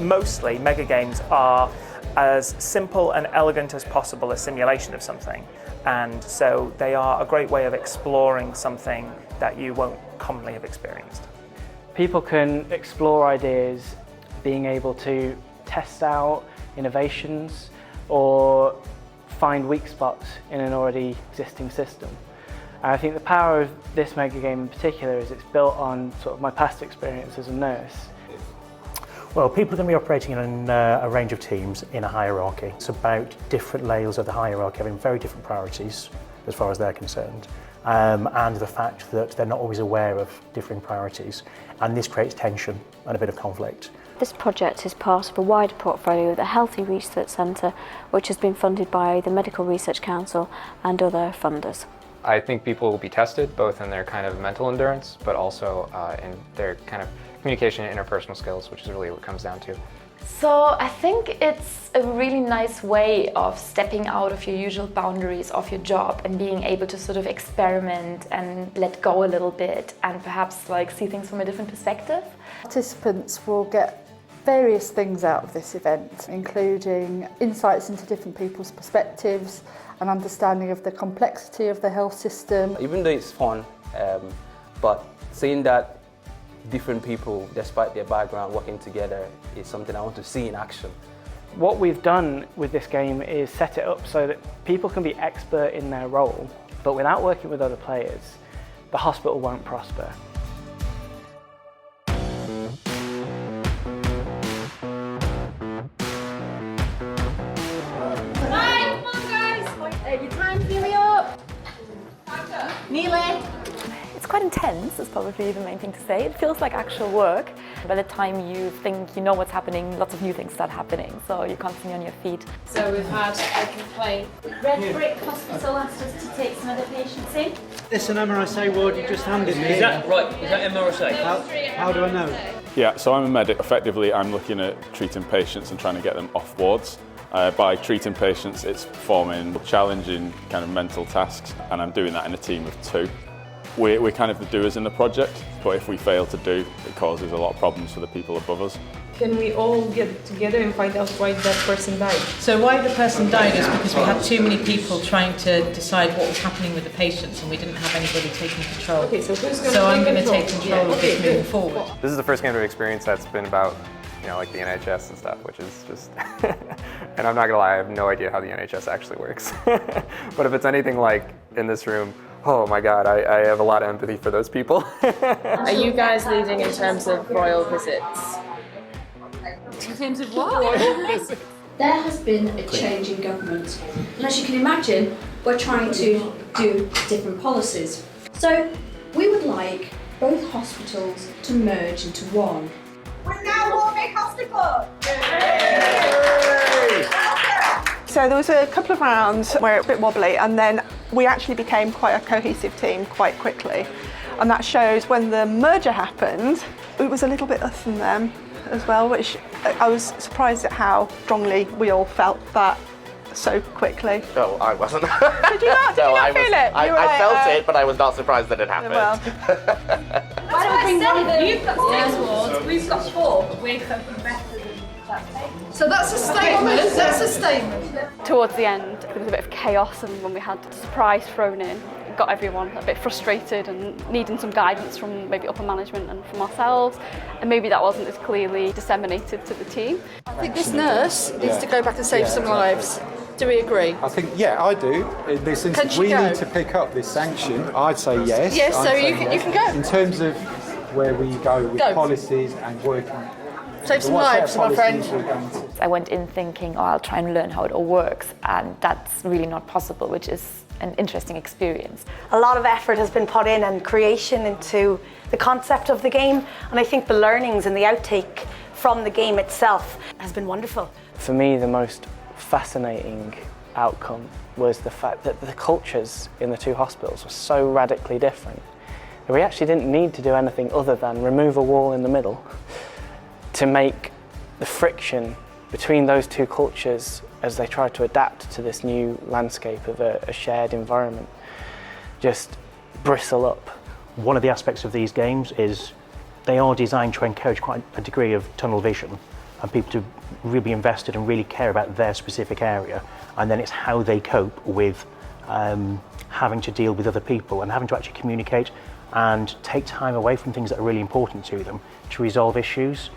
mostly mega games are as simple and elegant as possible a simulation of something, and so they are a great way of exploring something that you won't commonly have experienced. People can explore ideas, being able to test out innovations or find weak spots in an already existing system. And I think the power of this mega game in particular is it's built on sort of my past experience as a nurse. Well, people are going to be operating in a range of teams in a hierarchy. It's about different layers of the hierarchy having very different priorities as far as they're concerned, and the fact that they're not always aware of differing priorities, and this creates tension and a bit of conflict. This project is part of a wider portfolio of the Healthy Research Centre, which has been funded by the Medical Research Council and other funders. I think people will be tested both in their kind of mental endurance, but also in their kind of communication and interpersonal skills, which is really what it comes down to. So I think it's a really nice way of stepping out of your usual boundaries of your job and being able to sort of experiment and let go a little bit and perhaps like see things from a different perspective. Participants will get various things out of this event, including insights into different people's perspectives, an understanding of the complexity of the health system. Even though it's fun, but seeing that different people, despite their background, working together is something I want to see in action. What we've done with this game is set it up so that people can be expert in their role, but without working with other players, the hospital won't prosper. It's quite intense, is probably the main thing to say. It feels like actual work. By the time you think you know what's happening, lots of new things start happening, so you're constantly on your feet. So we've had a complaint. Red Brick Hospital asked us to take some other patients in. This is an MRSA ward you just handed me. Is that right? Is that MRSA? How do I know? Yeah, so I'm a medic. Effectively, I'm looking at treating patients and trying to get them off wards. By treating patients, it's performing challenging kind of mental tasks, and I'm doing that in a team of 2. We're kind of the doers in the project, but if we fail to do, it causes a lot of problems for the people above us. Can we all get together and find out why that person died? So why the person died is because we had too many people trying to decide what was happening with the patients, and we didn't have anybody taking control. Okay, so who's going I'm going to take control of this moving forward. This is the first game I've experienced that's been about, you know, like the NHS and stuff, which is just, and I'm not gonna lie, I have no idea how the NHS actually works. But if it's anything like in this room, oh my God, I have a lot of empathy for those people. Are you guys leading in terms of royal visits? In terms of what? There has been a change in government, and as you can imagine, we're trying to do different policies. So we would like both hospitals to merge into one. We're now one big hospital! So there was a couple of rounds where it was a bit wobbly, and then we actually became quite a cohesive team quite quickly. And that shows when the merger happened, it was a little bit us and them as well, which I was surprised at how strongly we all felt that so quickly. No, I wasn't. Did you not, feel it? I felt it, but I was not surprised that it happened. Well. Why don't we bring one of them? You've got 6 wards, we've got 4, but we're coping better than that. So that's a statement. That's a statement. Towards the end, there was a bit of chaos, and when we had the surprise thrown in, it got everyone a bit frustrated and needing some guidance from maybe upper management and from ourselves, and maybe that wasn't as clearly disseminated to the team. I think this nurse needs to go back and save some lives. Do we agree? I think, yeah, I do. In this instance, we need to pick up this sanction. I'd say yes. Yes, so you can go. In terms of where we go with policies and working. Save some lives, my friend. I went in thinking, oh, I'll try and learn how it all works, and that's really not possible, which is an interesting experience. A lot of effort has been put in and creation into the concept of the game, and I think the learnings and the outtake from the game itself has been wonderful. For me, the most fascinating outcome was the fact that the cultures in the 2 hospitals were so radically different that we actually didn't need to do anything other than remove a wall in the middle to make the friction between those 2 cultures as they try to adapt to this new landscape of a shared environment just bristle up. One of the aspects of these games is they are designed to encourage quite a degree of tunnel vision. and people to really be invested and really care about their specific area, and then it's how they cope with having to deal with other people and having to actually communicate and take time away from things that are really important to them to resolve issues.